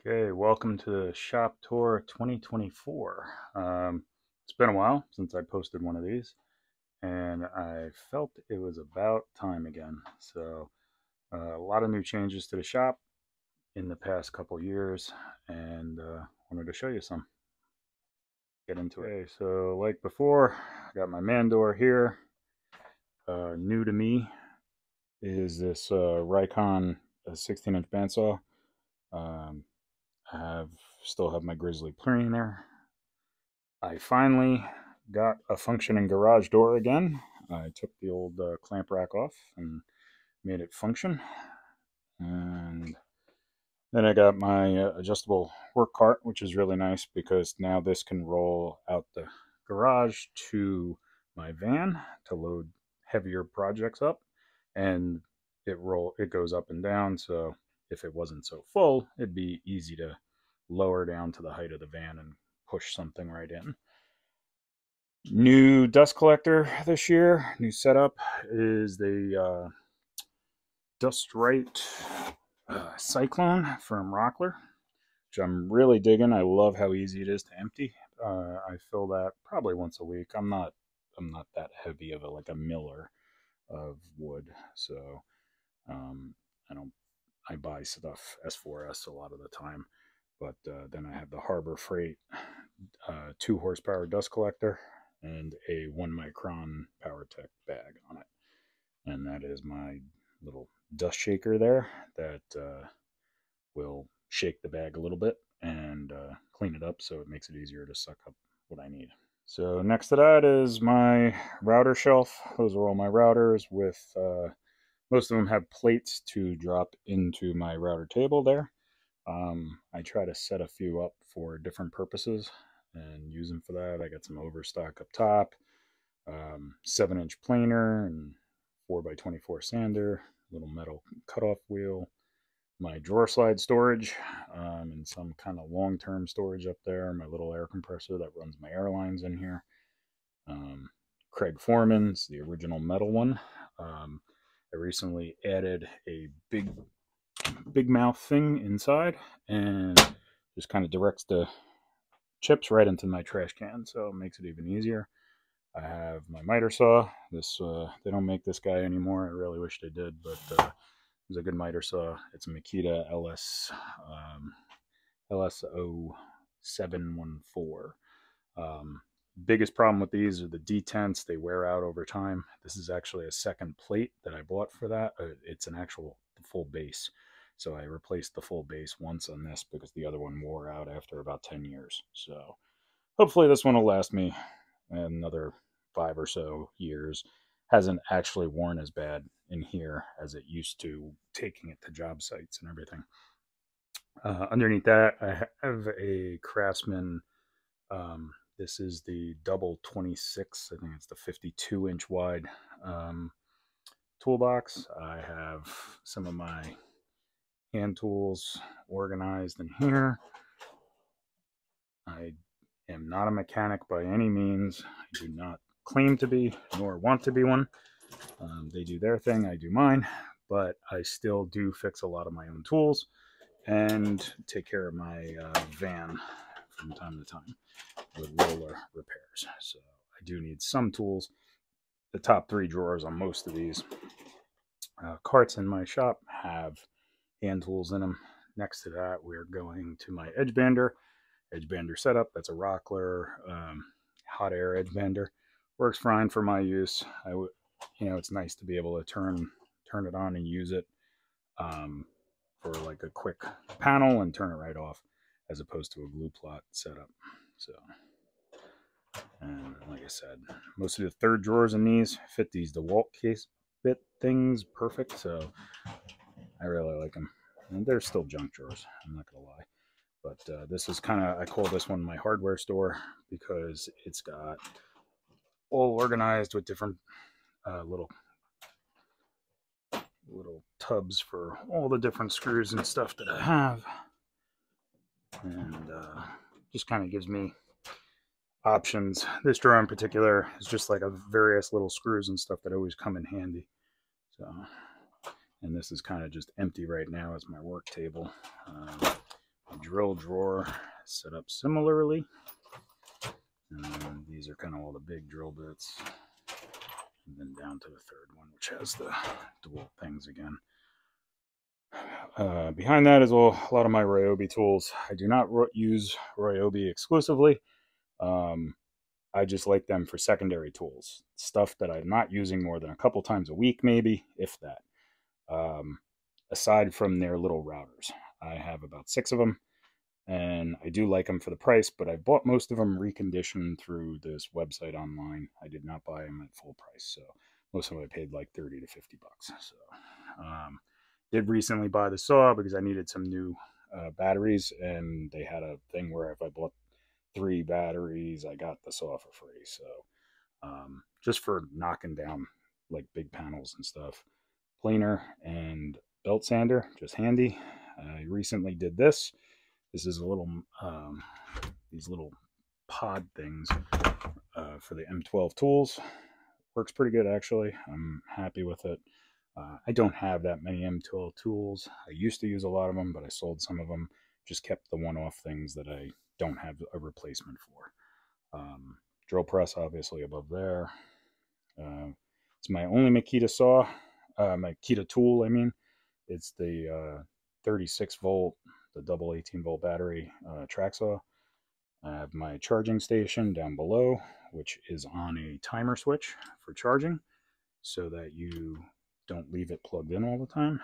Okay, welcome to the shop tour 2024. It's been a while since I posted one of these, and I felt it was about time again. So, a lot of new changes to the shop in the past couple years, and wanted to show you some. Get into it. Okay, so like before, I got my man door here. New to me is this Rikon 16-inch bandsaw. Um, still have my Grizzly cleaner. I finally got a functioning garage door again. I took the old clamp rack off and made it function. And then I got my adjustable work cart, which is really nice because now this can roll out the garage to my van to load heavier projects up, and it goes up and down. So if it wasn't so full, it'd be easy to lower down to the height of the van and push something right in. New dust collector this year, new setup is the Dust Right Cyclone from Rockler, which I'm really digging. I love how easy it is to empty. I fill that probably once a week. I'm not that heavy of a miller of wood, so I don't I buy stuff S4S a lot of the time. But then I have the Harbor Freight 2 horsepower dust collector and a 1 micron PowerTech bag on it. And that is my little dust shaker there that will shake the bag a little bit and clean it up so it makes it easier to suck up what I need. So next to that is my router shelf. Those are all my routers with most of them have plates to drop into my router table there. I try to set a few up for different purposes and use them for that. I got some overstock up top, 7-inch planer and 4x24 sander, little metal cutoff wheel, my drawer slide storage, and some kind of long-term storage up there, my little air compressor that runs my airlines in here. Craig Foreman's, the original metal one. I recently added a big mouth thing inside and just kind of directs the chips right into my trash can, so it makes it even easier. I have my miter saw. This they don't make this guy anymore. I really wish they did, but it's a good miter saw. It's a Makita LS0714. Biggest problem with these are the detents. They wear out over time. This is actually a second plate that I bought for that. It's an actual full base. So I replaced the full base once on this because the other one wore out after about 10 years. So hopefully this one will last me another 5 or so years. Hasn't actually worn as bad in here as it used to, taking it to job sites and everything. Underneath that, I have a Craftsman. This is the double 26. I think it's the 52-inch wide toolbox. I have some of my hand tools organized in here. I am not a mechanic by any means. I do not claim to be, nor want to be one. They do their thing, I do mine, but I still do fix a lot of my own tools and take care of my van from time to time with roller repairs. So I do need some tools. The top 3 drawers on most of these carts in my shop have hand tools in them. Next to that, we're going to my edge bander setup. That's a Rockler hot air edge bander. Works fine for my use. It's nice to be able to turn it on and use it for like a quick panel and turn it right off, as opposed to a glue plot setup. So, and like I said, most of the third drawers in these fit these DeWalt case bit things perfect. So I really like them. And they're still junk drawers, I'm not gonna lie. But this is I call this one my hardware store because it's got all organized with different little tubs for all the different screws and stuff that I have. And just kind of gives me options. This drawer in particular is just like a various little screws and stuff that always come in handy. So, and this is kind of just empty right now as my work table. My drill drawer set up similarly. And these are kind of all the big drill bits. And then down to the third one, which has the dual things again. Behind that is a lot of my Ryobi tools. I do not use Ryobi exclusively. I just like them for secondary tools. Stuff that I'm not using more than a couple times a week, maybe, if that. Aside from their little routers. I have about 6 of them, and I do like them for the price, but I bought most of them reconditioned through this website online. I did not buy them at full price, so most of them I paid like 30 to 50 bucks. So, did recently buy the saw because I needed some new batteries, and they had a thing where if I bought 3 batteries, I got the saw for free. So, just for knocking down like big panels and stuff. Planer and belt sander, just handy. I recently did this. This is a little, these little pod things for the M12 tools. Works pretty good, actually. I'm happy with it. I don't have that many M12 tools. I used to use a lot of them, but I sold some of them. Just kept the one-off things that I don't have a replacement for. Drill press, obviously, above there. It's my only Makita saw, Makita tool, I mean. It's the 36 volt, the double 18 volt battery track saw. I have my charging station down below, which is on a timer switch for charging so that you don't leave it plugged in all the time.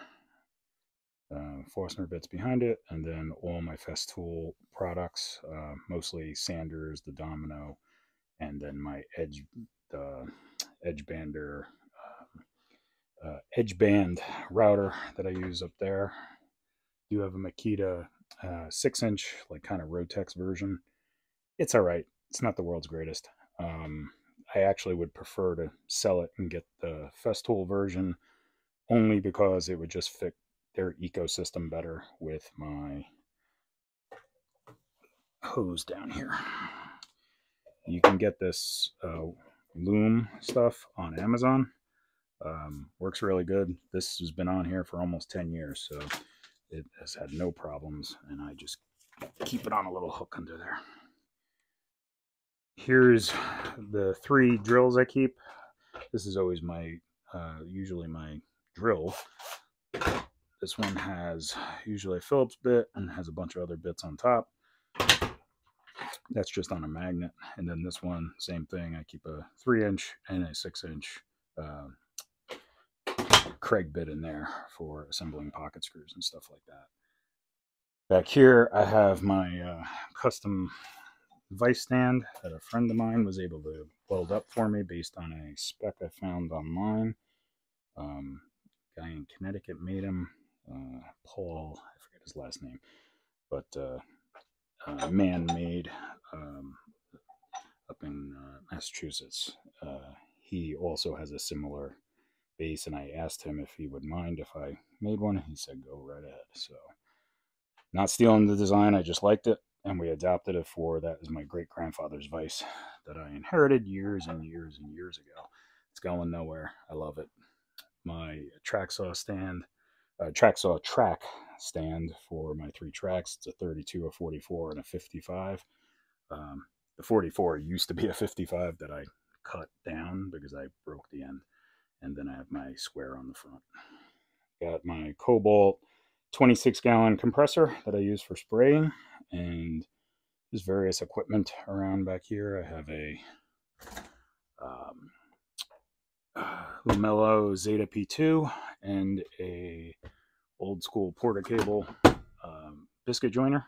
Forstner bits behind it, and then all my Festool products, mostly sanders, the Domino, and then my edge band router that I use up there. Do have a Makita 6-inch, like kind of Rotex version. It's all right. It's not the world's greatest. I actually would prefer to sell it and get the Festool version only because it would just fit their ecosystem better with my hose down here. You can get this loom stuff on Amazon. Works really good. This has been on here for almost 10 years, so it has had no problems, and I just keep it on a little hook under there. Here's the 3 drills I keep. This is always my, usually my drill. This one has usually a Phillips bit and has a bunch of other bits on top. That's just on a magnet. And then this one, same thing. I keep a 3-inch and a 6-inch Craig bit in there for assembling pocket screws and stuff like that. Back here, I have my custom vice stand that a friend of mine was able to weld up for me based on a spec I found online. Guy in Connecticut made him. Paul, I forget his last name, but man-made up in Massachusetts. He also has a similar base, and I asked him if he would mind if I made one. He said go right ahead. So, not stealing the design, I just liked it, and we adopted it for that is my great-grandfather's vice that I inherited years and years and years ago. It's going nowhere. I love it. My track saw stand, track stand for my 3 tracks. It's a 32, a 44, and a 55. The 44 used to be a 55 that I cut down because I broke the end. And then I have my square on the front. Got my Cobalt 26-gallon compressor that I use for spraying, and there's various equipment around back here. I have a Lamello Zeta P2 and a old school Porta cable biscuit joiner,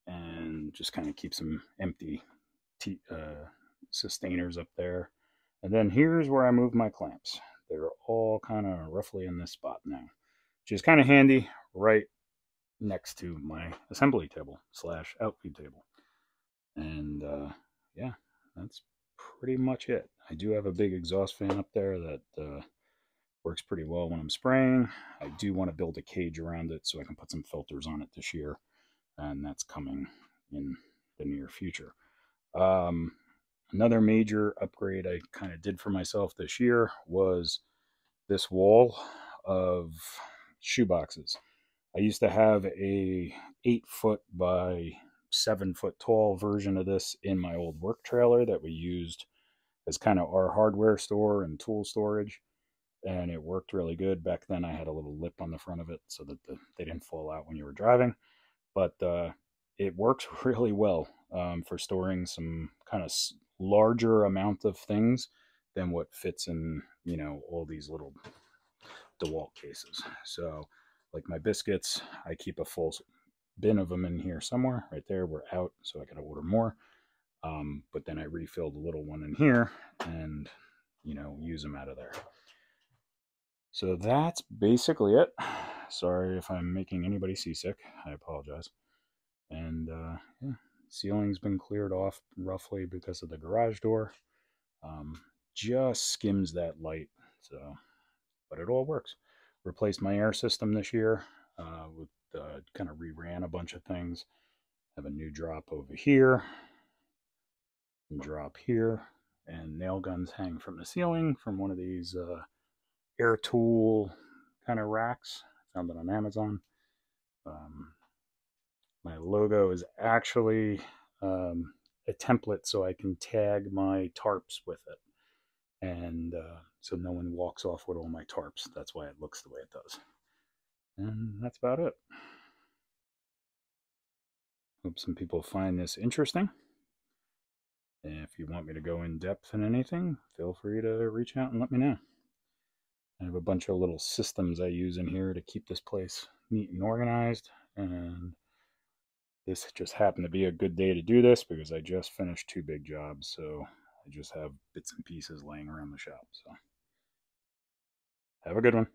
and just kind of keep some empty sustainers up there. And then here's where I move my clamps. They're all kind of roughly in this spot now, which is kind of handy right next to my assembly table / outfeed table. And yeah, that's pretty much it. I do have a big exhaust fan up there that works pretty well when I'm spraying. I do want to build a cage around it so I can put some filters on it this year, and that's coming in the near future. Another major upgrade I kind of did for myself this year was this wall of shoe boxes. I used to have a 8 foot by 7 foot tall version of this in my old work trailer that we used as kind of our hardware store and tool storage, and it worked really good. Back then I had a little lip on the front of it so that they didn't fall out when you were driving, but it works really well for storing some kind of larger amount of things than what fits in, all these little DeWalt cases. So like my biscuits, I keep a full bin of them in here somewhere. Right there, we're out, so I gotta order more. But then I refill the little one in here and, use them out of there. So that's basically it. Sorry if I'm making anybody seasick. I apologize. And yeah, ceiling's been cleared off roughly because of the garage door. Just skims that light, so, but it all works. Replaced my air system this year. With kind of reran a bunch of things. Have a new drop over here, drop here, and nail guns hang from the ceiling from one of these air tool kind of racks. Found it on Amazon. My logo is actually a template so I can tag my tarps with it. And so no one walks off with all my tarps. That's why it looks the way it does. And that's about it. Hope some people find this interesting. And if you want me to go in depth in anything, feel free to reach out and let me know. I have a bunch of little systems I use in here to keep this place neat and organized. And this just happened to be a good day to do this because I just finished 2 big jobs. So I just have bits and pieces laying around the shop. So have a good one.